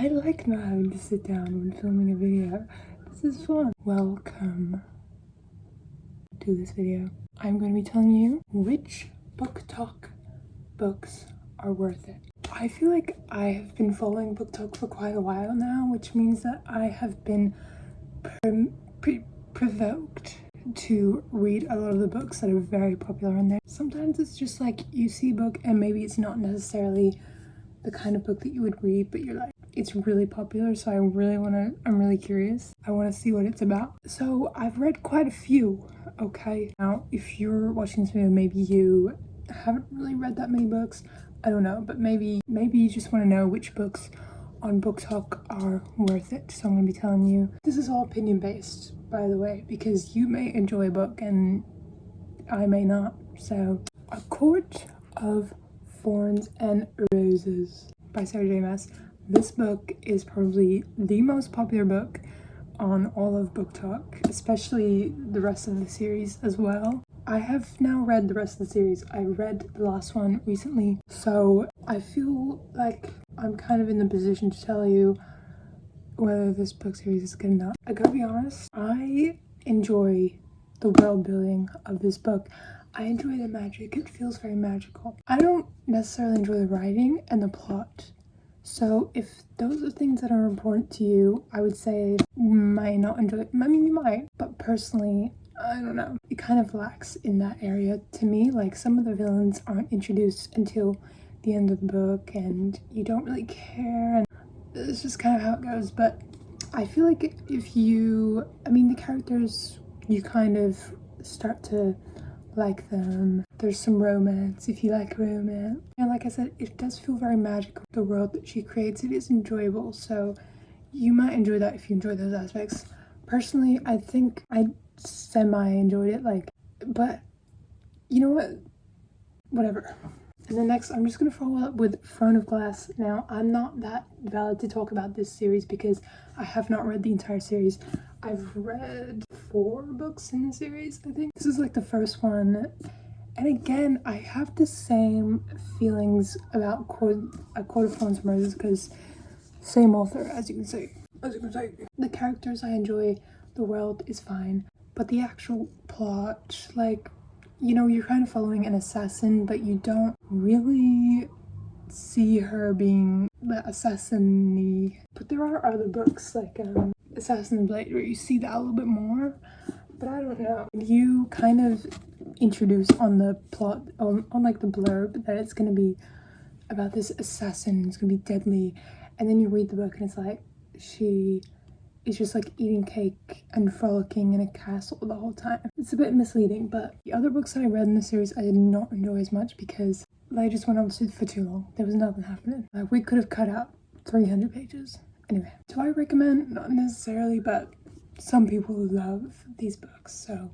I like not having to sit down when filming a video. This is fun. Welcome to this video. I'm going to be telling you which booktok books are worth it. I feel like I have been following booktok for quite a while now, which means that I have been provoked to read a lot of the books that are very popular on there. Sometimes it's just like you see a book and maybe it's not necessarily the kind of book that you would read, but you're like, it's really popular, so I'm really curious. I want to see what it's about. So I've read quite a few, okay? Now, if you're watching this video, maybe you haven't really read that many books. I don't know, but maybe you just want to know which books on booktok are worth it. So I'm going to be telling you. This is all opinion based, by the way, because you may enjoy a book and I may not. So, A Court of Thorns and Roses by Sarah J. Maas. This book is probably the most popular book on all of booktok, especially the rest of the series as well. I have now read the rest of the series. I read the last one recently, so I feel like I'm kind of in the position to tell you whether this book series is good enough. I gotta be honest, I enjoy the world building of this book. I enjoy the magic. It feels very magical. I don't necessarily enjoy the writing and the plot. So if those are things that are important to you, I would say you might not enjoy it. I mean, you might, but personally, I don't know. It kind of lacks in that area to me. Like, some of the villains aren't introduced until the end of the book and you don't really care, and it's just kind of how it goes. But I feel like if you, the characters, you kind of start to like them. There's some romance if you like romance, and like I said, it does feel very magical. The world that she creates, it is enjoyable, so you might enjoy that if you enjoy those aspects. Personally, I think I semi-enjoyed it, but you know what, whatever. And then next, I'm just gonna follow up with Throne of Glass. Now, I'm not that valid to talk about this series because I have not read the entire series. I've read 4 books in the series, I think. This is like the first one. And again, I have the same feelings about A Court of Thorns and Roses because same author, as you can see. The characters I enjoy, the world is fine, but the actual plot, you're kind of following an assassin, but you don't really see her being the assassin-y. But there are other books like Assassin's Blade where you see that a little bit more, but I don't know. You kind of introduce on the plot, on like the blurb, that it's gonna be about this assassin, it's gonna be deadly, and then you read the book and it's like she is just like eating cake and frolicking in a castle the whole time. It's a bit misleading, but the other books that I read in the series I did not enjoy as much because they just went on for too long. There was nothing happening. We could have cut out 300 pages. Anyway, do I recommend? Not necessarily, but some people love these books, so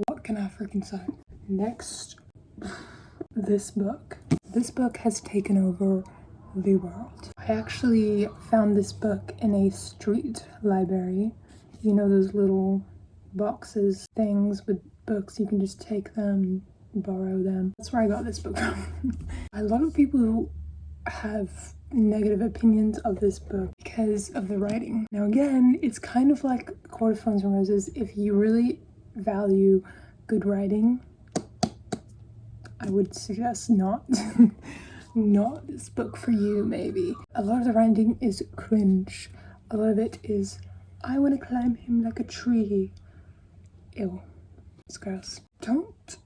what can I freaking say? Next, this book. This book has taken over the world. I actually found this book in a street library. You know those little boxes, things with books, you can just take them, borrow them. That's where I got this book from. A lot of people have negative opinions of this book because of the writing. Now again, it's kind of like Court of Thorns and Roses. If you really value good writing, I would suggest not not this book for you, maybe. A lot of the writing is cringe. A lot of it is, I want to climb him like a tree. Ew. It's gross. Don't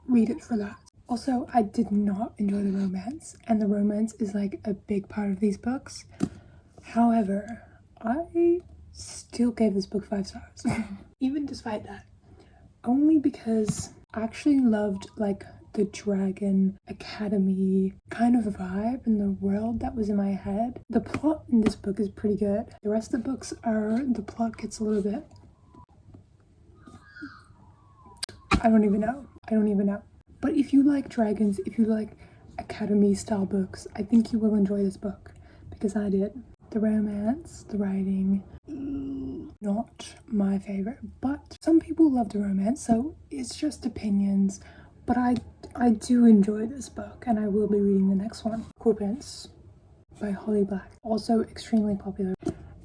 read it for that. Also, I did not enjoy the romance, and the romance is like a big part of these books. However, I still gave this book 5 stars. Even despite that. Only because I actually loved the Dragon Academy kind of vibe in the world that was in my head. The plot in this book is pretty good. The rest of the books the plot gets a little bit, I don't even know. But if you like dragons, if you like academy style books, I think you will enjoy this book, because I did. The romance, the writing, not my favorite, but some people love the romance, so it's just opinions. But I do enjoy this book, and I will be reading the next one. Cool Prince. by Holly Black, also extremely popular.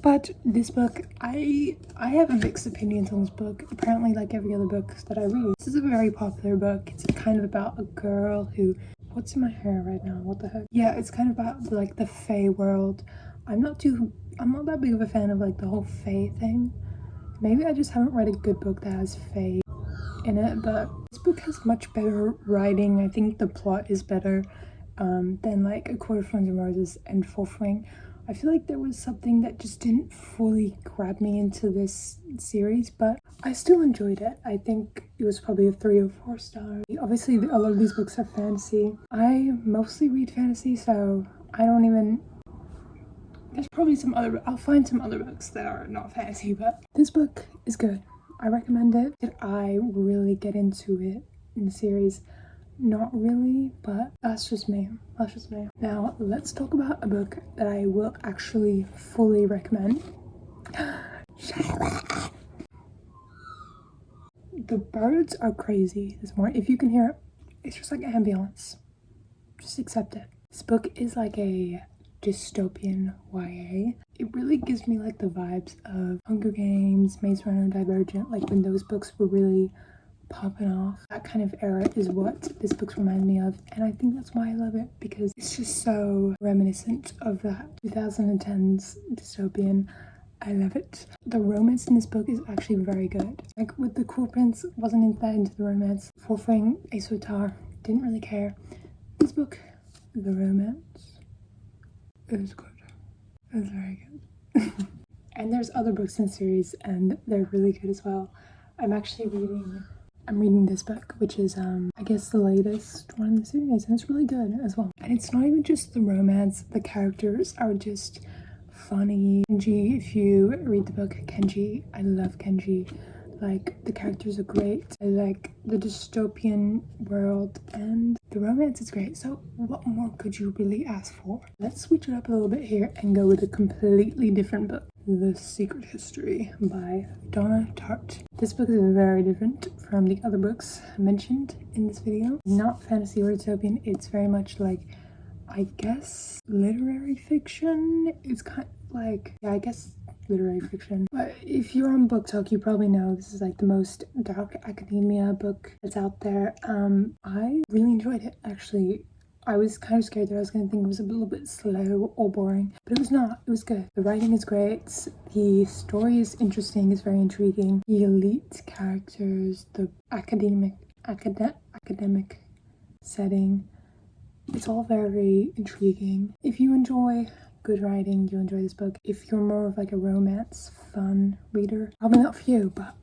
But this book, I have mixed opinions on this book. Apparently, like every other book that I read, this is a very popular book. It's kind of about a girl who, what's in my hair right now? What the heck? Yeah, it's kind of about like the Fae world. I'm not that big of a fan of like the whole Fae thing. Maybe I just haven't read a good book that has Fae in it, but this book has much better writing. I think the plot is better than like A Court of Thorns and Roses and Fourth Ring. I feel like there was something that just didn't fully grab me into this series, but I still enjoyed it. I think it was probably a 3 or 4 stars. Obviously, a lot of these books are fantasy. I mostly read fantasy, so I don't even... There's probably some other... I'll find some other books that are not fantasy, but this book is good. I recommend it. Did I really get into it in the series? Not really, but that's just me. That's just me. Now, let's talk about a book that I will actually fully recommend. The birds are crazy this morning. If you can hear it, it's just like an ambulance. Just accept it. This book is like a dystopian YA. It really gives me like the vibes of Hunger Games, Maze Runner, Divergent, like when those books were really popping off. That kind of era is what this book reminds me of, and I think that's why I love it, because it's just so reminiscent of that 2010s dystopian. I love it. The romance in this book is actually very good. Like with the Cool Prince, wasn't that into the romance. Fourth Ring, Ace of Tar, didn't really care. This book, the romance is good. It's very good. And there's other books in the series, and they're really good as well. I'm reading this book, which is I guess the latest one in the series, and it's really good as well. And it's not even just the romance, the characters are just funny. Kenji, if you read the book Kenji, I love Kenji. Like, the characters are great. I like the dystopian world, and the romance is great. So what more could you really ask for? Let's switch it up a little bit here and go with a completely different book. The Secret History by Donna Tartt. This book is very different from the other books mentioned in this video. Not fantasy or dystopian, it's very much like, I guess, literary fiction. It's kind of like, yeah, I guess literary fiction. But if you're on booktok, you probably know this is like the most dark academia book that's out there. I really enjoyed it, actually. I was kind of scared that I was going to think it was a little bit slow or boring, but it was not. It was good. The writing is great. The story is interesting. It's very intriguing. The elite characters, the academic setting, it's all very intriguing. If you enjoy good writing, you'll enjoy this book. If you're more of like a romance, fun reader, probably not for you, but...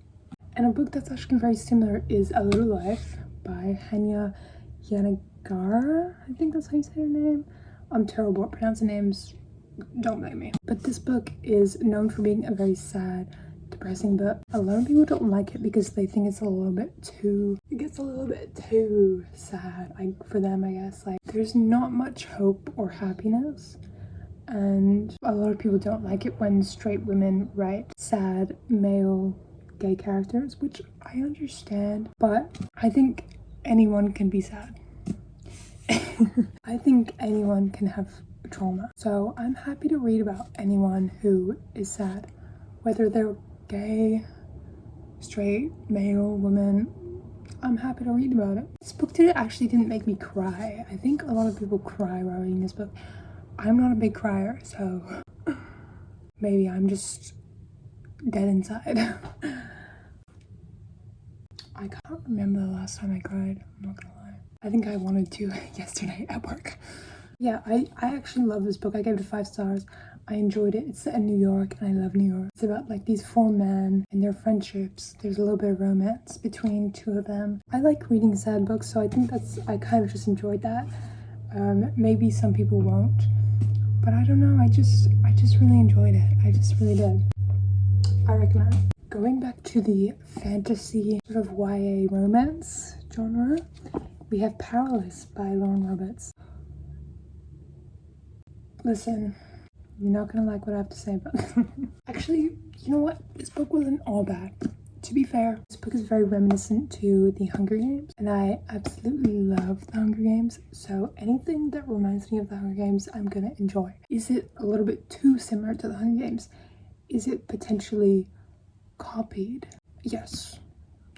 And a book that's actually very similar is A Little Life by Hanya Yanagara. I think that's how you say her name. I'm terrible at pronouncing names, don't blame me. But this book is known for being a very sad, depressing book. A lot of people don't like it because they think it's a little bit too... It gets a little bit too sad, for them, I guess. Like, there's not much hope or happiness. And a lot of people don't like it when straight women write sad male gay characters, which I understand, but I think anyone can be sad. I think anyone can have trauma. So I'm happy to read about anyone who is sad, whether they're gay, straight, male, woman. I'm happy to read about it. This book actually didn't make me cry. I think a lot of people cry while reading this book. I'm not a big crier, so maybe I'm just dead inside. I can't remember the last time I cried, I'm not gonna lie. I think I wanted to yesterday at work. Yeah, I actually love this book. I gave it 5 stars. I enjoyed it. It's set in New York, and I love New York. It's about like these 4 men and their friendships. There's a little bit of romance between 2 of them. I like reading sad books, so I think I kind of just enjoyed that. Maybe some people won't, but I don't know. I just really enjoyed it. I just really did. I recommend. Going back to the fantasy sort of YA romance genre, we have Powerless by Lauren Roberts. Listen, you're not gonna like what I have to say about this. Actually, you know what? This book wasn't all bad. To be fair, this book is very reminiscent to The Hunger Games, and I absolutely love The Hunger Games, so anything that reminds me of The Hunger Games, I'm gonna enjoy. Is it a little bit too similar to The Hunger Games? Is it potentially copied? Yes.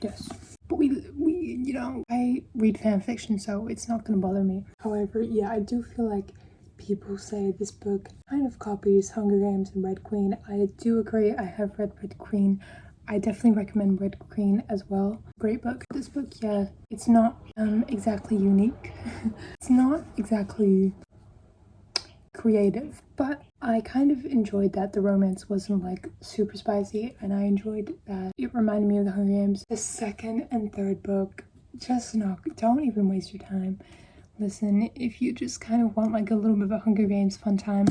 Yes. But we you know, I read fan fiction, so it's not gonna bother me. However, yeah, I do feel like people say this book kind of copies Hunger Games and Red Queen. I do agree. I have read Red Queen. I definitely recommend Red Queen as well. Great book. This book, yeah, it's not exactly unique. It's not exactly creative, but I kind of enjoyed that the romance wasn't like super spicy, and I enjoyed that it reminded me of The Hunger Games. The second and third book, don't even waste your time. Listen, if you just kind of want like a little bit of a Hunger Games fun time,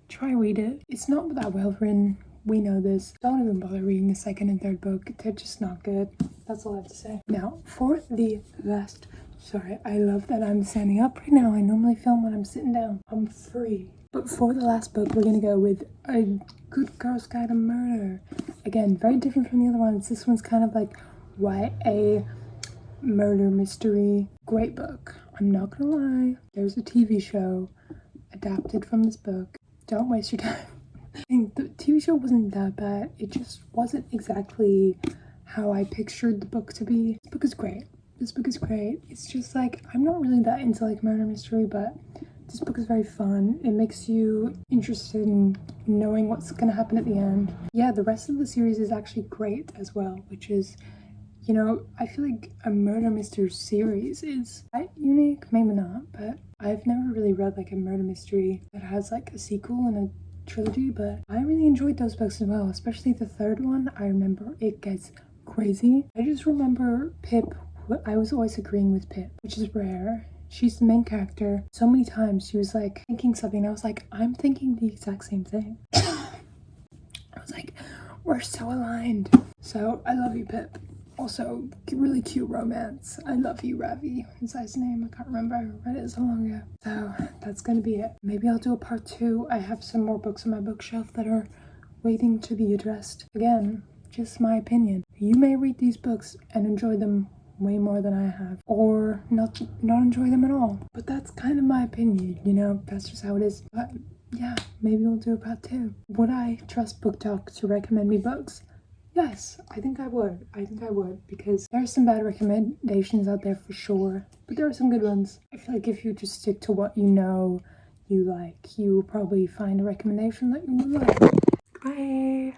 try read it. It's not that well written. We know this. Don't even bother reading the second and third book. They're just not good. That's all I have to say. Now, for the last... Sorry, I love that I'm standing up right now. I normally film when I'm sitting down. I'm free. But for the last book, we're gonna go with A Good Girl's Guide to Murder. Again, very different from the other ones. This one's kind of like YA murder mystery. Great book. I'm not gonna lie. There's a TV show adapted from this book. Don't waste your time. I think the TV show wasn't that bad. It just wasn't exactly how I pictured the book to be. This book is great. This book is great. It's just like, I'm not really that into like murder mystery, but this book is very fun. It makes you interested in knowing what's gonna happen at the end. Yeah, the rest of the series is actually great as well, which is, you know, I feel like a murder mystery series is quite unique, maybe not, but I've never really read like a murder mystery that has like a sequel and a trilogy, but I really enjoyed those books as well, especially the third one. I remember it gets crazy. I just remember Pip, I was always agreeing with Pip, which is rare. She's the main character. So many times she was like thinking something, I was like, I'm thinking the exact same thing. I was like, we're so aligned. So I love you, Pip. Also, really cute romance. I love you, Ravi. His guy's name, I can't remember. I read it so long ago. So that's gonna be it. Maybe I'll do a part 2. I have some more books on my bookshelf that are waiting to be addressed. Again, just my opinion. You may read these books and enjoy them way more than I have, or not enjoy them at all. But that's kind of my opinion, you know? That's just how it is. But yeah, maybe we'll do a part 2. Would I trust BookTok to recommend me books? Yes, I think I would. Because there are some bad recommendations out there for sure, but there are some good ones. I feel like if you just stick to what you know you like, you will probably find a recommendation that you will like. Bye!